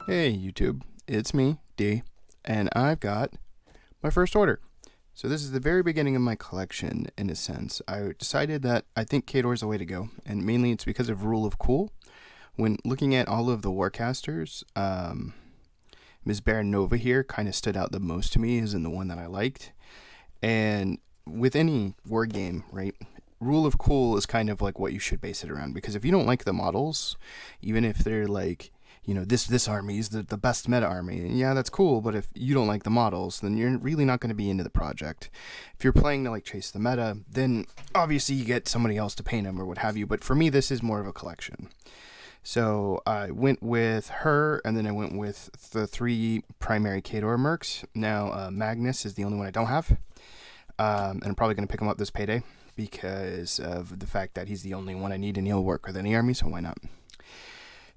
Hey YouTube, it's me, D, and I've got my first order. So this is the very beginning of my collection, in a sense. I decided that I think Khador is the way to go, and mainly it's because of rule of cool. When looking at all of the warcasters, Ms. Baranova here kind of stood out the most to me, as in the one that I liked. And with any war game, right, rule of cool is kind of like what you should base it around, because if you don't like the models, even if they're like, you know, this army is the best meta army, and yeah, that's cool, but if you don't like the models, then you're really not going to be into the project. If you're playing to like chase the meta, then obviously you get somebody else to paint them or what have you, but for me this is more of a collection. So I went with her, and then I went with the 3 primary Khador Mercs. Now Magnus is the only one I don't have, and I'm probably going to pick him up this payday because of the fact that he's the only one I need, and he'll work with any army, so why not?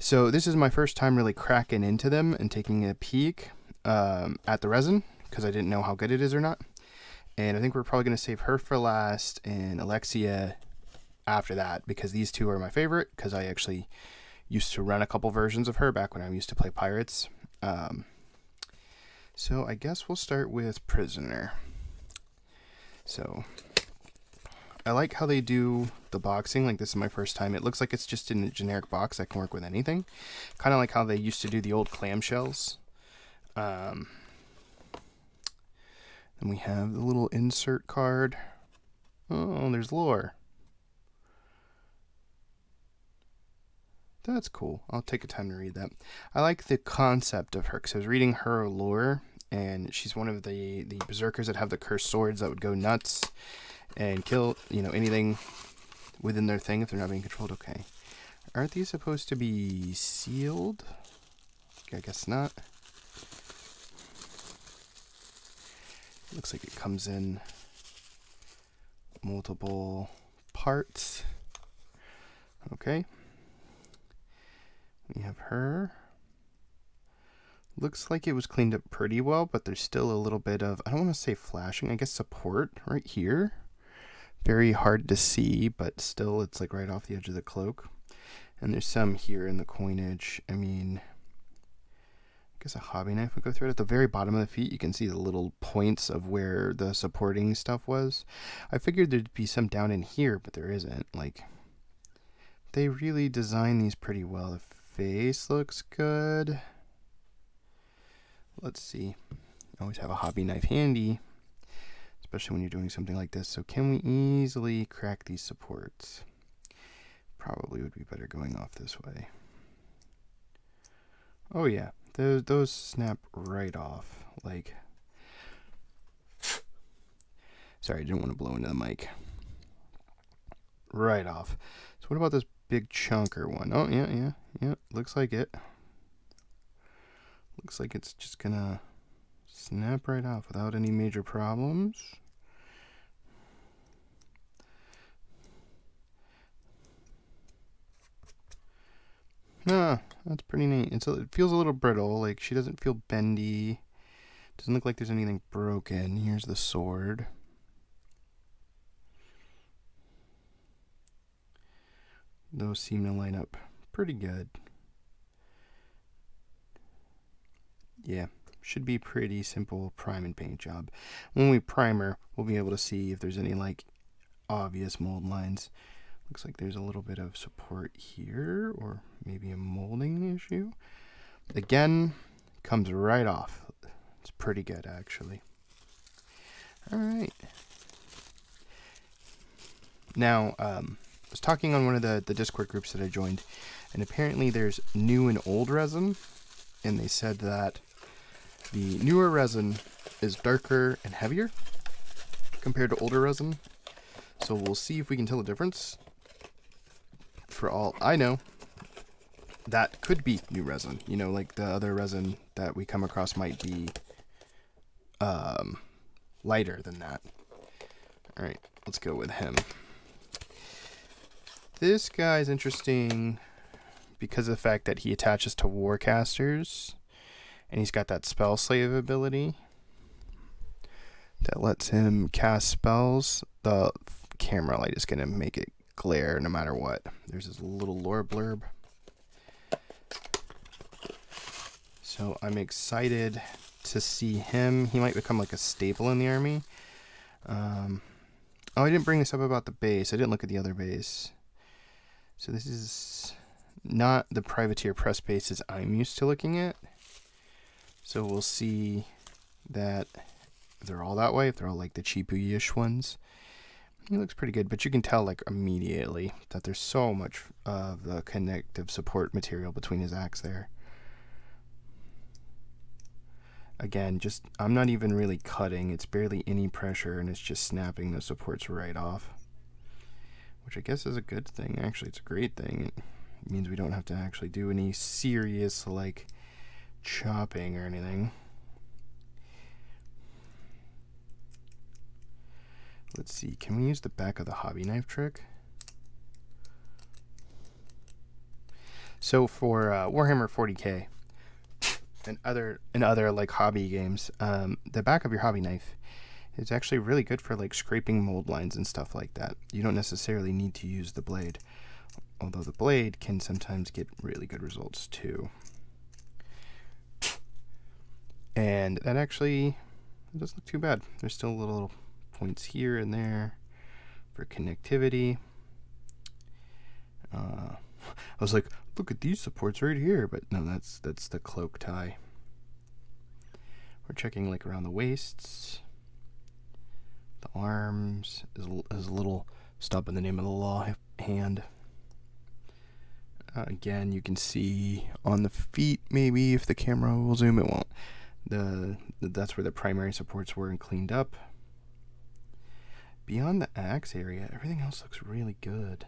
So this is my first time really cracking into them and taking a peek at the resin, because I didn't know how good it is or not. And I think we're probably going to save her for last and Alexia after that, because these two are my favorite, because I actually used to run a couple versions of her back when I used to play Pirates. So I guess we'll start with Prisoner. So I like how they do the boxing. Like, this is my first time. It looks like it's just in a generic box that can work with anything. Kind of like how they used to do the old clamshells. Then we have the little insert card. Oh, there's lore. That's cool. I'll take a time to read that. I like the concept of her, because I was reading her lore, and she's one of the berserkers that have the cursed swords that would go nuts and kill, you know, anything within their thing if they're not being controlled. Okay. Aren't these supposed to be sealed? Okay, I guess not. Looks like it comes in multiple parts. Okay. We have her. Looks like it was cleaned up pretty well, but there's still a little bit of, I don't want to say flashing, I guess support right here. Very hard to see, but still it's like right off the edge of the cloak. And there's some here in the coinage. I mean, I guess a hobby knife would go through it. At the very bottom of the feet, you can see the little points of where the supporting stuff was. I figured there'd be some down in here, but there isn't. Like, they really designed these pretty well. The face looks good. Let's see. Always have a hobby knife handy, especially when you're doing something like this. So can we easily crack these supports? Probably would be better going off this way. Oh yeah, those snap right off. Like, sorry, I didn't want to blow into the mic. Right off. So what about this big chunker one? Oh yeah, looks like it. Looks like it's just gonna snap right off without any major problems. Ah, that's pretty neat. It feels a little brittle, like she doesn't feel bendy. Doesn't look like there's anything broken. Here's the sword. Those seem to line up pretty good. Yeah, should be pretty simple prime and paint job. When we primer, we'll be able to see if there's any like obvious mold lines. Looks like there's a little bit of support here, or maybe a molding issue. Again, comes right off. It's pretty good, actually. All right. Now, I was talking on one of the Discord groups that I joined, and apparently there's new and old resin, and they said that the newer resin is darker and heavier compared to older resin. So we'll see if we can tell the difference. For all I know, that could be new resin. You know, like the other resin that we come across might be lighter than that. All right, let's go with him. This guy's interesting because of the fact that he attaches to warcasters, and he's got that spell slave ability that lets him cast spells. The camera light is going to make it glare no matter what. There's this little lore blurb. So I'm excited to see him. He might become like a staple in the army. Oh, I didn't bring this up about the base. I didn't look at the other base. So this is not the privateer press bases I'm used to looking at. So we'll see that if they're all that way, if they're all like the cheapy-ish ones. He looks pretty good, but you can tell like immediately that there's so much of the connective support material between his axe there. Again, just I'm not even really cutting. It's barely any pressure, and it's just snapping the supports right off. Which I guess is a good thing. Actually, it's a great thing. It means we don't have to actually do any serious, like, chopping or anything. Let's see. Can we use the back of the hobby knife trick? So for Warhammer 40k and other like hobby games, the back of your hobby knife is actually really good for like scraping mold lines and stuff like that. You don't necessarily need to use the blade, although the blade can sometimes get really good results too. And that actually doesn't look too bad. There's still little points here and there for connectivity. I was like, look at these supports right here, but no, that's the cloak tie. We're checking like around the waists, the arms is a little stop in the name of the law hand. Again, you can see on the feet, maybe if the camera will zoom, it won't. That's where the primary supports were and cleaned up. Beyond the axe area, everything else looks really good.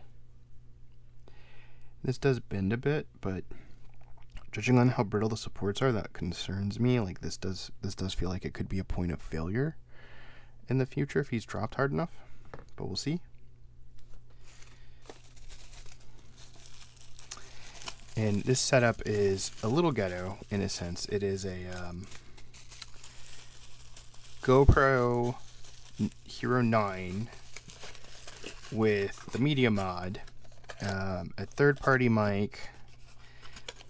This does bend a bit, but judging on how brittle the supports are, that concerns me. Like this does feel like it could be a point of failure in the future if he's dropped hard enough, but we'll see. And this setup is a little ghetto in a sense. It is a GoPro Hero 9 with the media mod, a third-party mic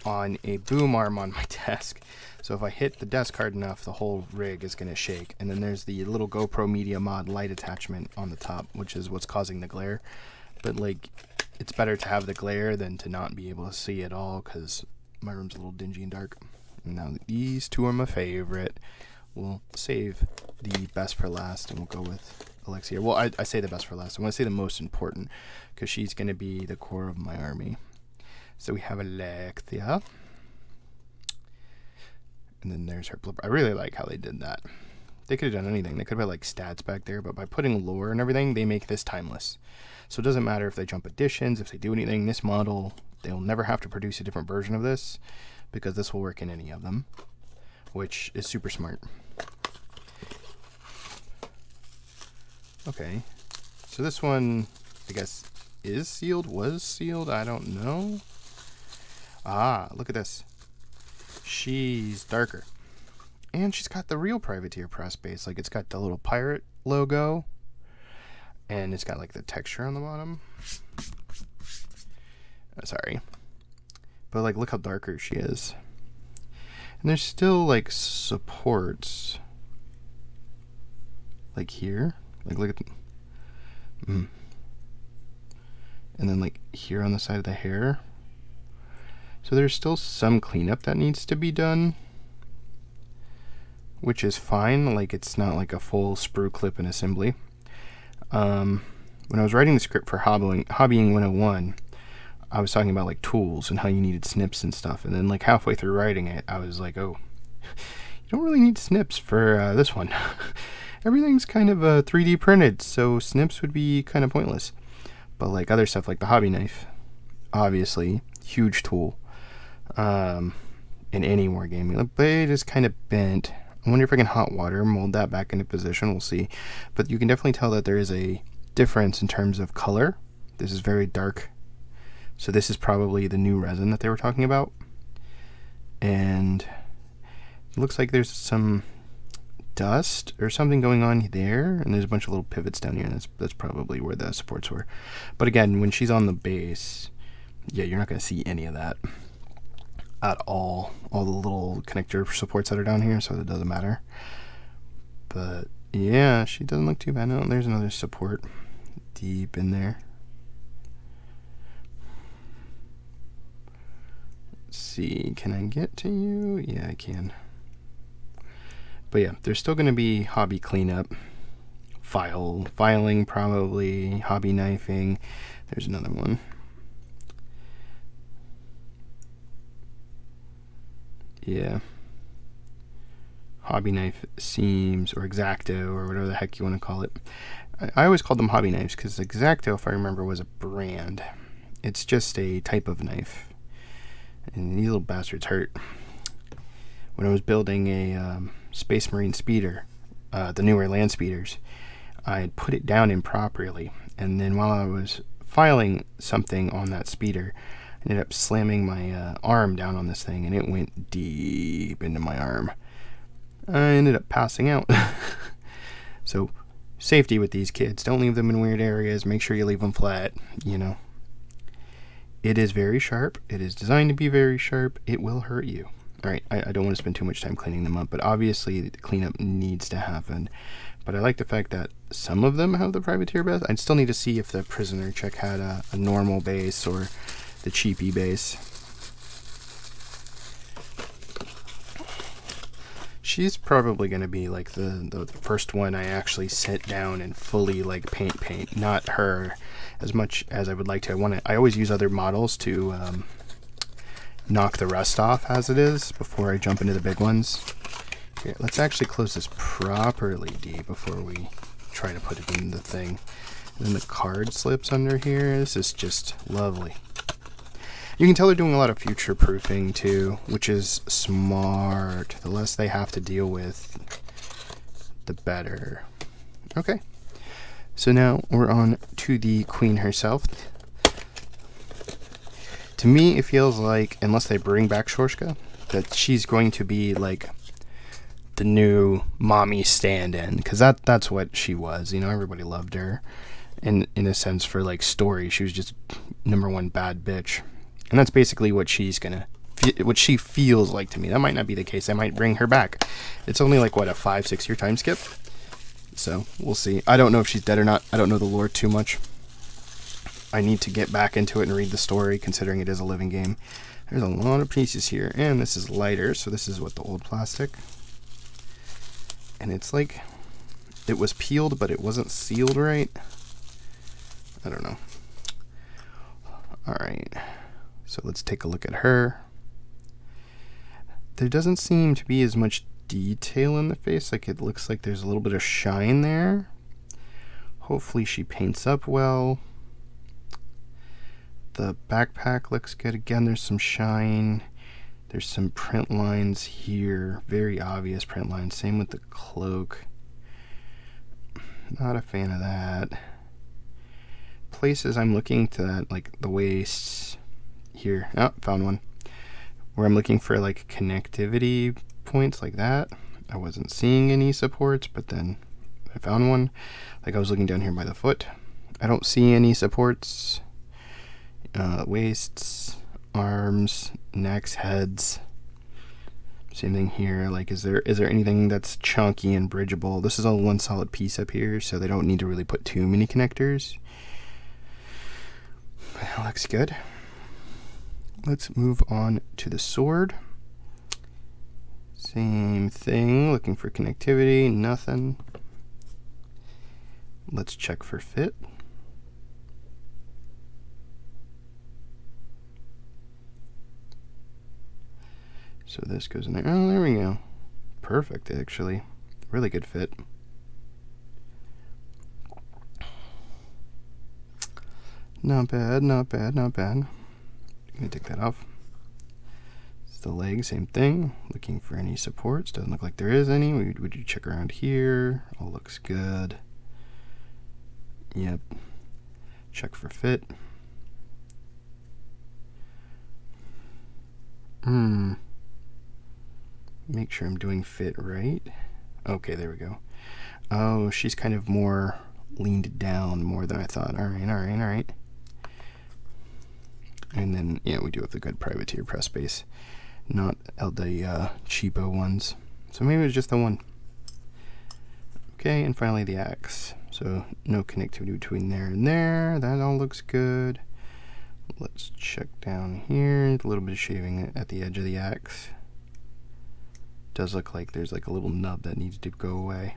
on a boom arm on my desk. So if I hit the desk hard enough, the whole rig is going to shake. And then there's the little GoPro media mod light attachment on the top, which is what's causing the glare. But like, it's better to have the glare than to not be able to see at all, because my room's a little dingy and dark. And now these two are my favorite. We'll save the best for last, and we'll go with Alexia. Well, I say the best for last. I want to say the most important, because she's going to be the core of my army. So we have Alexia. And then there's her blipper. I really like how they did that. They could have done anything. They could have had like stats back there, but by putting lore and everything, they make this timeless. So it doesn't matter if they jump additions, if they do anything. This model, they'll never have to produce a different version of this, because this will work in any of them, which is super smart. Okay, so this one, I guess, is sealed, was sealed, I don't know. Ah, look at this. She's darker. And she's got the real privateer press base. Like, it's got the little pirate logo. And it's got, like, the texture on the bottom. Sorry. But, like, look how darker she is. And there's still, like, supports. Like, here. Like, look at the... And then, like, here on the side of the hair. So there's still some cleanup that needs to be done, which is fine. Like, it's not like a full sprue clip and assembly. When I was writing the script for Hobbying 101, I was talking about like tools and how you needed snips and stuff. And then like halfway through writing it, I was like, oh, you don't really need snips for this one. Everything's kind of 3D printed, so snips would be kind of pointless. But like other stuff like the hobby knife, obviously, huge tool. In any wargaming. The blade is kind of bent. I wonder if I can hot water mold that back into position. We'll see. But you can definitely tell that there is a difference in terms of color. This is very dark. So this is probably the new resin that they were talking about. And it looks like there's some dust or something going on there. And there's a bunch of little pivots down here. And that's probably where the supports were. But again, when she's on the base, yeah, you're not going to see any of that. at all the little connector supports that are down here, so it doesn't matter. But yeah, she doesn't look too bad. No, there's another support deep in there. Let's see, can I get to you? Yeah, I can. But yeah, there's still going to be hobby cleanup, filing probably, hobby knifing. There's another one. Yeah. Hobby knife seams, or X-Acto, or whatever the heck you want to call it. I always called them hobby knives because X-Acto, if I remember, was a brand. It's just a type of knife. And these little bastards hurt. When I was building a Space Marine speeder, the newer land speeders, I had put it down improperly. And then while I was filing something on that speeder, I ended up slamming my arm down on this thing, and it went deep into my arm. I ended up passing out. So, safety with these kids. Don't leave them in weird areas. Make sure you leave them flat, you know. It is very sharp. It is designed to be very sharp. It will hurt you. Alright, I don't want to spend too much time cleaning them up, but obviously the cleanup needs to happen. But I like the fact that some of them have the privateer base. I'd still need to see if the prisoner chick had a normal base or the cheapy base. She's probably going to be like the first one I actually sit down and fully like paint. Not her as much as I would like to. I always use other models to knock the rust off as it is before I jump into the big ones. Here, let's actually close this properly, D, before we try to put it in the thing. And then the card slips under here. This is just lovely. You can tell they're doing a lot of future proofing too, which is smart. The less they have to deal with, the better. Okay. So now we're on to the queen herself. To me, it feels like, unless they bring back Shorshka, that she's going to be like the new mommy stand-in, because that's what she was. You know, everybody loved her, and in a sense, for like story, she was just #1 bad bitch. And that's basically what what she feels like to me. That might not be the case. I might bring her back. It's only like, what, a 5-6 year time skip? So, we'll see. I don't know if she's dead or not. I don't know the lore too much. I need to get back into it and read the story, considering it is a living game. There's a lot of pieces here. And this is lighter, so this is what the old plastic. And it's like, it was peeled, but it wasn't sealed right. I don't know. Alright. So let's take a look at her. There doesn't seem to be as much detail in the face. Like, it looks like there's a little bit of shine there. Hopefully she paints up well. The backpack looks good. Again, there's some shine. There's some print lines here. Very obvious print lines. Same with the cloak. Not a fan of that. Places I'm looking to that, like the waists. Here, oh, found one. Where I'm looking for like connectivity points like that. I wasn't seeing any supports, but then I found one. Like I was looking down here by the foot. I don't see any supports. Waists, arms, necks, heads. Same thing here. Like, is there anything that's chunky and bridgeable? This is all one solid piece up here, so they don't need to really put too many connectors. That looks good. Let's move on to the sword. Same thing, looking for connectivity, nothing. Let's check for fit. So this goes in there. Oh, there we go. Perfect, actually. Really good fit. Not bad, not bad, not bad. I'm going to take that off. It's the leg, same thing. Looking for any supports. Doesn't look like there is any. We do check around here. All looks good. Yep. Check for fit. Make sure I'm doing fit right. Okay, there we go. Oh, she's kind of more leaned down more than I thought. Alright. And then, yeah, we do have the good privateer press base. not the cheapo ones. So maybe it was just the one. Okay, and finally the axe. So no connectivity between there and there. That all looks good. Let's check down here. A little bit of shaving at the edge of the axe. Does look like there's like a little nub that needs to go away.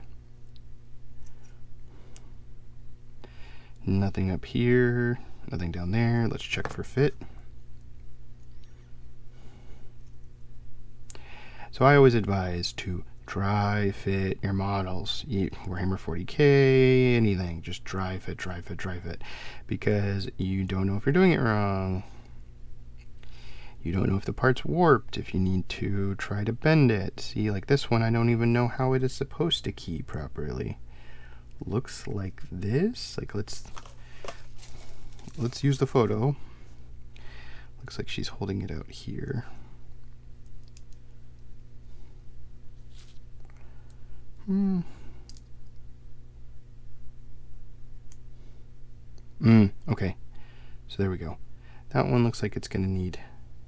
Nothing up here. Nothing down there. Let's check for fit. So I always advise to dry fit your models. Warhammer 40k, anything, just dry fit, because you don't know if you're doing it wrong. You don't know if the part's warped, if you need to try to bend it. See, like this one, I don't even know how it is supposed to key properly. Looks like this. Like let's use the photo. Looks like she's holding it out here. Okay, so there we go. That one looks like it's gonna need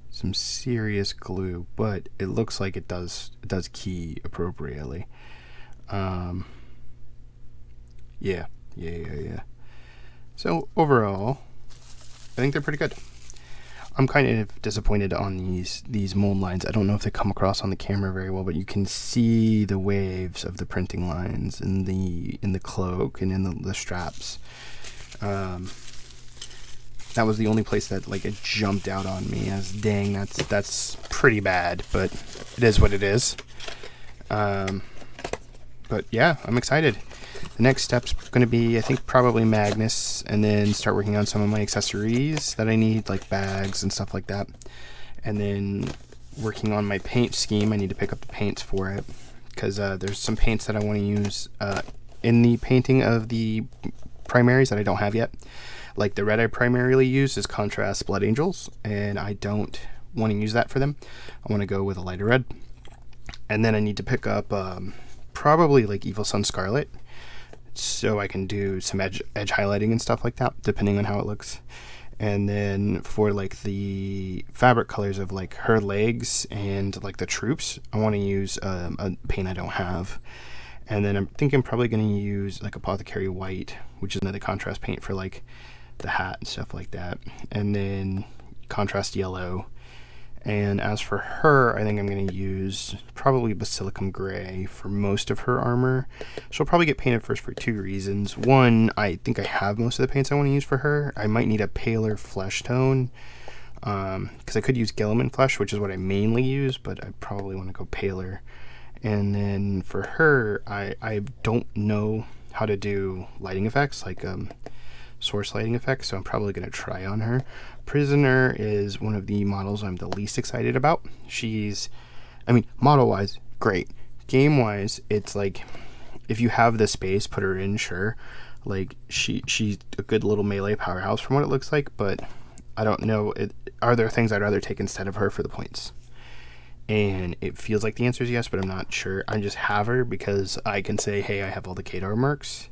some serious glue, but it looks like it does key appropriately. Yeah. So overall, I think they're pretty good. I'm kind of disappointed on these mold lines. I don't know if they come across on the camera very well, but you can see the waves of the printing lines in the cloak and in the straps. That was the only place that like it jumped out on me as dang, that's pretty bad, but it is what it is. But yeah, I'm excited. The next step's going to be, I think, probably Magnus, and then start working on some of my accessories that I need, like bags and stuff like that. And then working on my paint scheme. I need to pick up the paints for it, because there's some paints that I want to use in the painting of the primaries that I don't have yet. Like the red I primarily use is Contrast Blood Angels, and I don't want to use that for them. I want to go with a lighter red. And then I need to pick up probably like Evil Sun Scarlet, so I can do some edge highlighting and stuff like that, depending on how it looks. And then for like the fabric colors of like her legs and like the troops, I want to use a paint I don't have. And then I'm thinking probably going to use like Apothecary White, which is another contrast paint for like the hat and stuff like that. And then Contrast Yellow. And as for her, I think I'm going to use probably Basilicum Gray for most of her armor. She'll probably get painted first for two reasons. One, I think I have most of the paints I want to use for her. I might need a paler flesh tone, because I could use Guilliman Flesh, which is what I mainly use, but I probably want to go paler. And then for her, I don't know how to do lighting effects, like source lighting effects, so I'm probably going to try on her. Prisoner is one of the models I'm the least excited about. Model-wise, great. Game-wise, it's like, if you have the space, put her in, sure. Like, she's a good little melee powerhouse from what it looks like, but I don't know. Are there things I'd rather take instead of her for the points? And it feels like the answer is yes, but I'm not sure. I just have her because I can say, hey, I have all the Khador Mercs.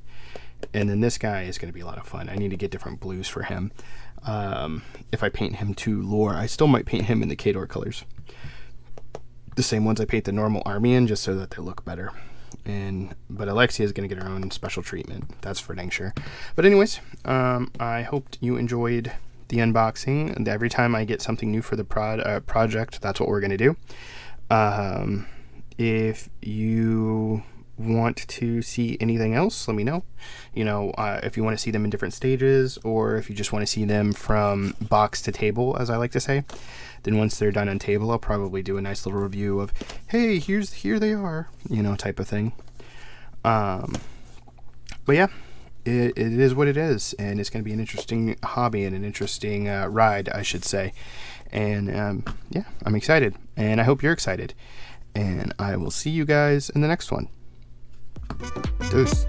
And then this guy is going to be a lot of fun. I need to get different blues for him. If I paint him to lore, I still might paint him in the Khador colors. The same ones I paint the normal army in, just so that they look better. But Alexia is going to get her own special treatment. That's for dang sure. But anyways, I hoped you enjoyed the unboxing. And every time I get something new for the project, that's what we're going to do. If you want to see anything else, let me know. If you want to see them in different stages, or if you just want to see them from box to table, as I like to say, then once they're done on table, I'll probably do a nice little review of, hey, here they are, type of thing. But yeah, it is what it is, and it's going to be an interesting hobby and an interesting ride, I should say. And yeah, I'm excited, and I hope you're excited, and I will see you guys in the next one. Deuce.